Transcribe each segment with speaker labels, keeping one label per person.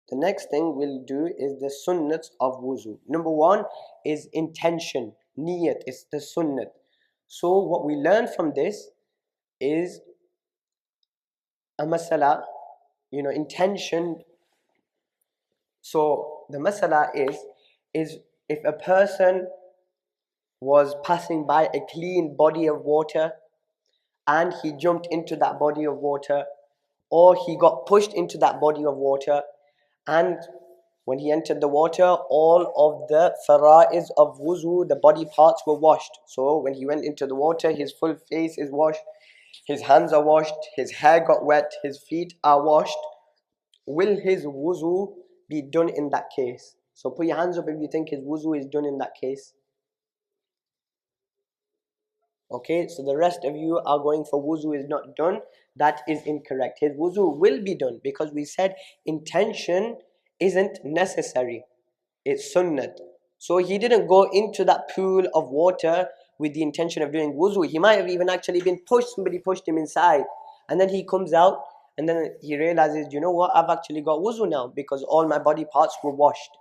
Speaker 1: The next thing we'll do is the sunnats of wuzu. Number one is intention, niyat, it's the sunnat. So what we learn from this is a masala, intention. So the masala is if a person was passing by a clean body of water and he jumped into that body of water, or he got pushed into that body of water, and when he entered the water, all of the fara'is of wuzu, the body parts, were washed. So when he went into the water, his full face is washed, his hands are washed, his hair got wet, his feet are washed. Will his wuzu be done in that case? So put your hands up if you think his wuzu is done in that case. Okay, so the rest of you are going for wuzu is not done. That is incorrect. His wuzu will be done, because we said intention isn't necessary, it's sunnat. So he didn't go into that pool of water with the intention of doing wuzu. He might have even actually been pushed, somebody pushed him inside, and then he comes out and then he realizes, you know what, I've actually got wuzu now because all my body parts were washed.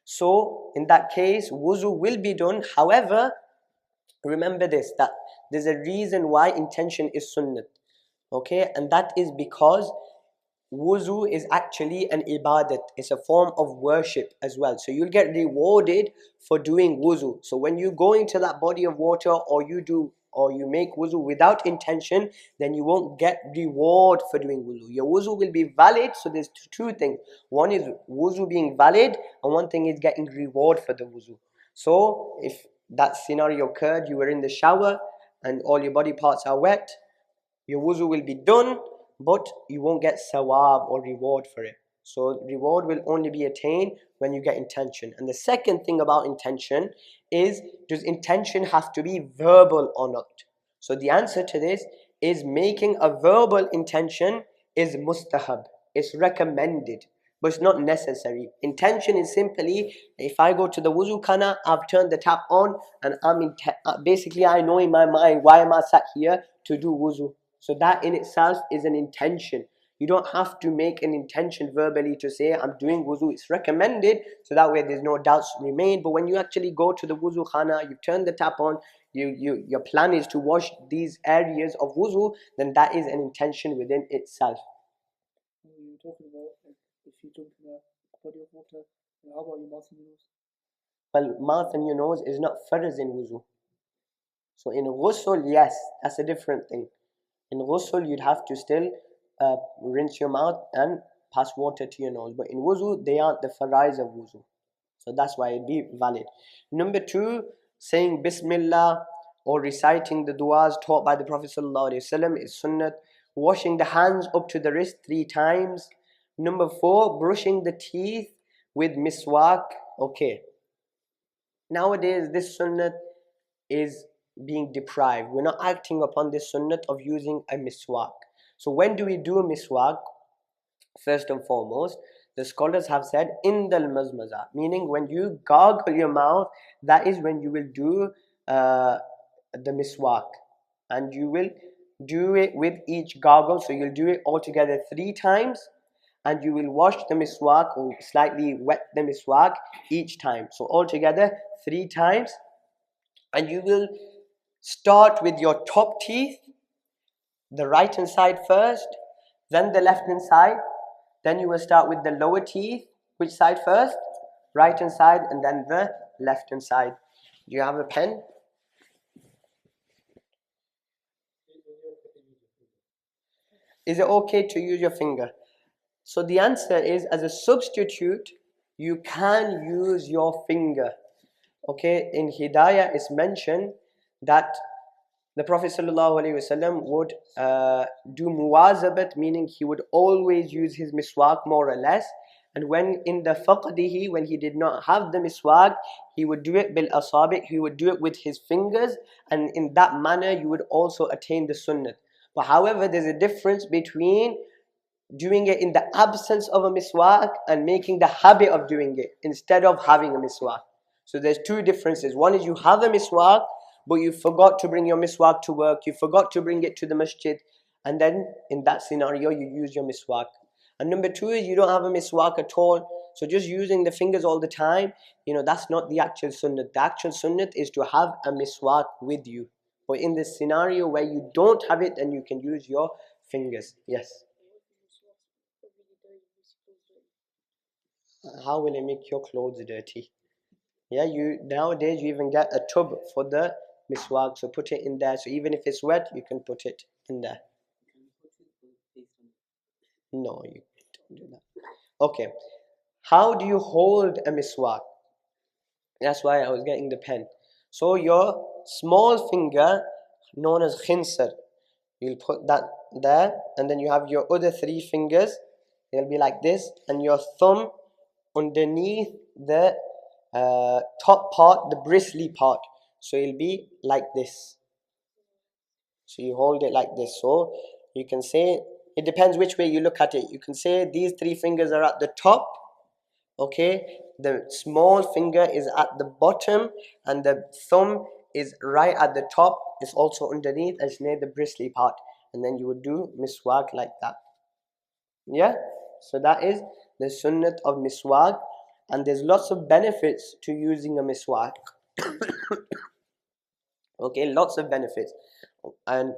Speaker 1: So in that case, wuzu will be done. However, remember this, that there's a reason why intention is sunnat. Okay, and that is because wuzu is actually an ibadat. It's a form of worship as well. So you'll get rewarded for doing wuzu. So when you go into that body of water, or you make wuzu without intention, then you won't get reward for doing wuzu. Your wuzu will be valid. So there's two things. One is wuzu being valid, and one thing is getting reward for the wuzu. So if that scenario occurred, you were in the shower and all your body parts are wet, your wuzu will be done, but you won't get sawab or reward for it. So reward will only be attained when you get intention. And the second thing about intention is, does intention have to be verbal or not? So the answer to this is, making a verbal intention is mustahab, it's recommended, but it's not necessary. Intention is simply, if I go to the wuzu khana, I've turned the tap on, and basically I know in my mind, why am I sat here? To do wuzu. So that in itself is an intention. You don't have to make an intention verbally to say, I'm doing wuzu. It's recommended, so that way there's no doubts remain. But when you actually go to the wuzu khana, you turn the tap on, your plan is to wash these areas of wuzu, then that is an intention within itself.
Speaker 2: You were talking about, like, if you jump in a body of water, how about your mouth and your nose?
Speaker 1: Well, mouth and your nose is not farz in wuzu. So in ghusl, yes, that's a different thing. In ghusl, you'd have to still rinse your mouth and pass water to your nose. But in wuzu, they aren't the faraiz of wuzu. So that's why it'd be valid. Number two, saying Bismillah or reciting the du'as taught by the Prophet ﷺ is sunnat. Washing the hands up to the wrist 3 times. Number 4, brushing the teeth with miswak. Okay. Nowadays, this sunnat is being deprived. We're not acting upon this sunnat of using a miswak. So when do we do a miswak? First and foremost, the scholars have said indal mazmaza, meaning when you gargle your mouth, that is when you will do the miswak, and you will do it with each gargle. So you'll do it altogether 3 times, and you will wash the miswak or slightly wet the miswak each time. So altogether 3 times, and you will start with your top teeth, the right hand side first, then the left hand side, then you will start with the lower teeth. Which side first? Right hand side, and then the left hand side. Do you have a pen? Is it okay to use your finger? So the answer is, as a substitute, you can use your finger. Okay, in Hidayah it's mentioned that the Prophet ﷺ would do muwazabat, meaning he would always use his miswak more or less. And when in the faqdihi, when he did not have the miswak, he would do it bil asabi', he would do it with his fingers, and in that manner you would also attain the sunnah. But however, there's a difference between doing it in the absence of a miswak and making the habit of doing it instead of having a miswak. So there's 2 differences. One is you have a miswak, but you forgot to bring your miswak to work, you forgot to bring it to the masjid, and then in that scenario you use your miswak. And number two is you don't have a miswak at all. So just using the fingers all the time, that's not the actual sunnat. The actual sunnat is to have a miswak with you. But in this scenario where you don't have it, then you can use your fingers. Yes. How will it make your clothes dirty? Yeah, nowadays you even get a tub for the miswak, so put it in there. So even if it's wet, you can put it in there. No, you don't do that. Okay. How do you hold a miswak? That's why I was getting the pen. So your small finger, known as khinsar, you'll put that there, and then you have your other three fingers. They'll be like this, and your thumb underneath the top part, the bristly part. So it'll be like this. So you hold it like this. So you can say, it depends which way you look at it. You can say these three fingers are at the top. Okay, the small finger is at the bottom, and the thumb is right at the top. It's also underneath, and it's near the bristly part. And then you would do miswak like that. Yeah, so that is the sunnat of miswak, and there's lots of benefits to using a miswak. Okay, lots of benefits. And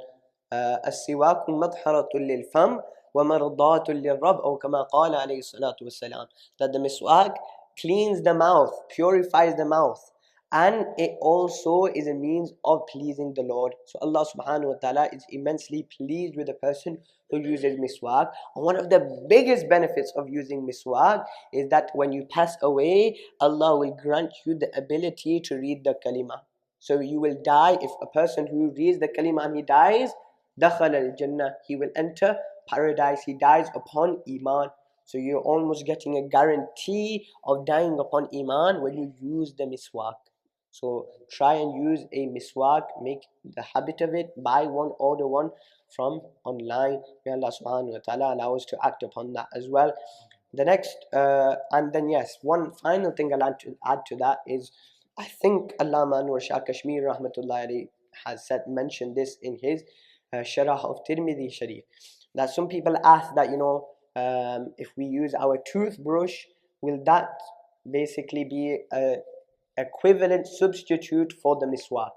Speaker 1: السواك مطهرة للفم ومرضاة للرب أو كما قال عليه الصلاة والسلام, that the miswak cleans the mouth, purifies the mouth, and it also is a means of pleasing the Lord. So Allah subhanahu wa ta'ala is immensely pleased with a person who uses miswak. And one of the biggest benefits of using miswak is that when you pass away, Allah will grant you the ability to read the kalima. So you will die. If a person who reads the kalima and he dies, dakhala al-jannah, he will enter paradise. He dies upon iman. So you're almost getting a guarantee of dying upon iman when you use the miswak. So try and use a miswak, make the habit of it, buy one, order one from online. May Allah subhanahu wa ta'ala allow us to act upon that as well. The next, and then yes, one final thing I'll add to that is, I think Allama Anwar Shah Kashmir rahmatullahi alayhi has mentioned this in his Sharah of Tirmidhi Sharif, that some people ask that, if we use our toothbrush, will that basically be a equivalent substitute for the miswak?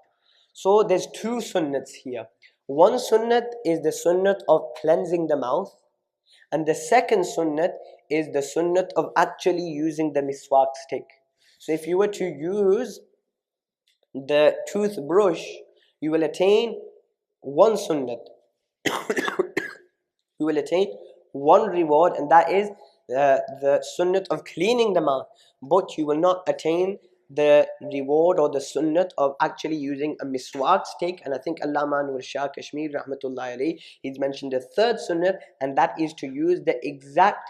Speaker 1: So there's two sunnats here. One sunnat is the sunnat of cleansing the mouth, and the second sunnat is the sunnat of actually using the miswak stick. So if you were to use the toothbrush, you will attain one sunnat. You will attain one reward, and that is the sunnat of cleaning the mouth. But you will not attain the reward or the sunnat of actually using a miswak stick. And I think Allama Anwar Shah Kashmir rahmatullahi alayhi, he's mentioned the third sunnat, and that is to use the exact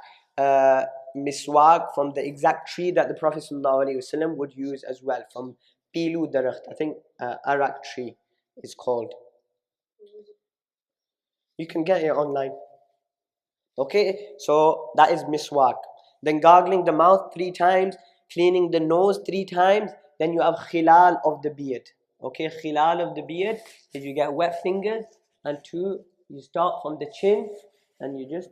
Speaker 1: miswak from the exact tree that the Prophet ﷺ would use as well, from Pilu Darakht. I think Arak tree is called. You can get it online. Okay, so that is miswak. Then gargling the mouth 3 times, cleaning the nose 3 times. Then you have khilal of the beard. Okay, khilal of the beard is you get wet fingers, and you start from the chin, and you just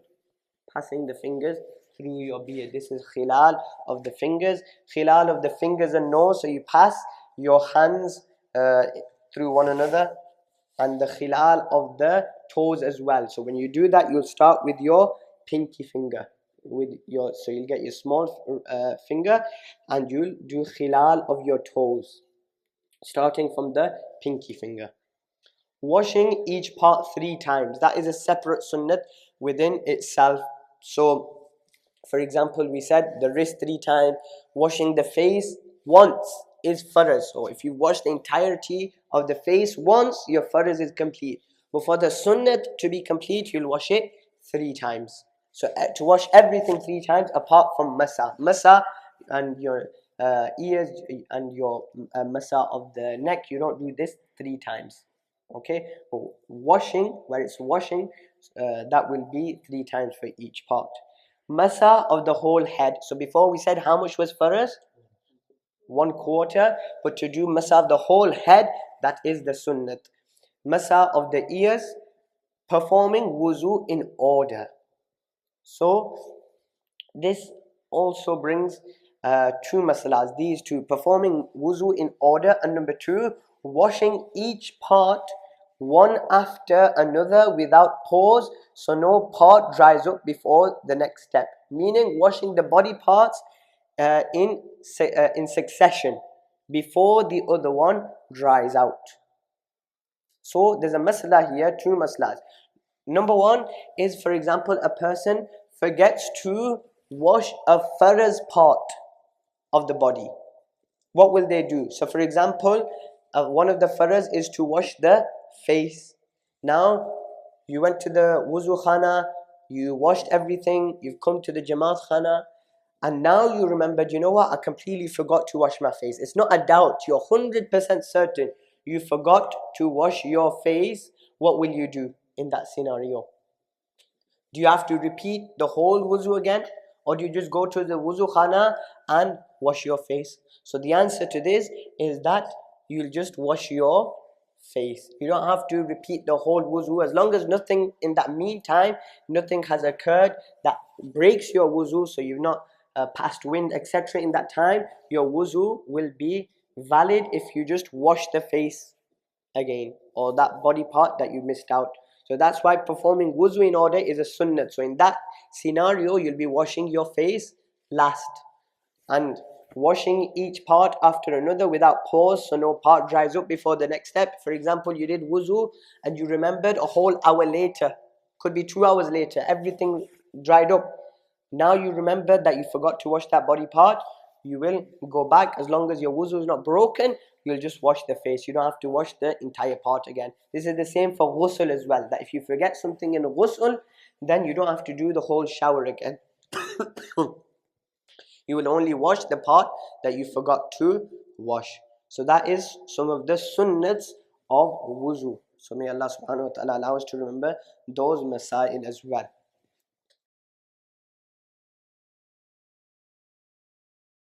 Speaker 1: passing the fingers through your beard. This is khilal of the fingers. Khilal of the fingers and nose, so you pass your hands through one another, and the khilal of the toes as well. So when you do that, you'll start with your pinky finger, so you'll get your small finger, and you'll do khilal of your toes, starting from the pinky finger. Washing each part 3 times. That is a separate sunnat within itself. So, for example, we said the wrist 3 times, washing the face once is farz. So if you wash the entirety of the face once, your farz is complete. But for the sunnat to be complete, you'll wash it 3 times. So to wash everything 3 times apart from masa and your ears and your masa of the neck, you don't do this 3 times. Okay, but washing, where it's washing, that will be 3 times for each part. Masa of the whole head. So before we said how much was farz? 1/4. But to do masa of the whole head, that is the sunnat. Masa of the ears, performing wuzu in order. So this also brings two masalas, these two: performing wuzu in order, and number two, washing each part one after another without pause, so no part dries up before the next step, meaning washing the body parts in succession before the other one dries out. So there's a masala here, two masalas. Number one is, for example, a person forgets to wash a faraz part of the body. What will they do? So for example, one of the faraz is to wash the face. Now you went to the wuzu khana, you washed everything, you've come to the jamaat khana, and now you remembered, you know what, I completely forgot to wash my face. It's not a doubt, you're 100% certain you forgot to wash your face. What will you do in that scenario? Do you have to repeat the whole wuzu again, or do you just go to the wuzu khana and wash your face? So the answer to this is that you'll just wash your face. You don't have to repeat the whole wuzu, as long as nothing in that meantime, nothing has occurred that breaks your wuzu, so you've not passed wind, etc. in that time. Your wuzu will be valid if you just wash the face again, or that body part that you missed out. So that's why performing wuzu in order is a sunnat. So in that scenario, you'll be washing your face last and washing each part after another without pause, so no part dries up before the next step. For example, you did wuzu and you remembered a whole hour later, could be 2 hours later, everything dried up. Now you remember that you forgot to wash that body part. You will go back, as long as your wuzu is not broken, you'll just wash the face. You don't have to wash the entire part again. This is the same for ghusl as well, that if you forget something in a ghusl, then you don't have to do the whole shower again. You will only wash the part that you forgot to wash. So that is some of the sunnats of wuzu. So may Allah subhanahu wa ta'ala allow us to remember those masail as well.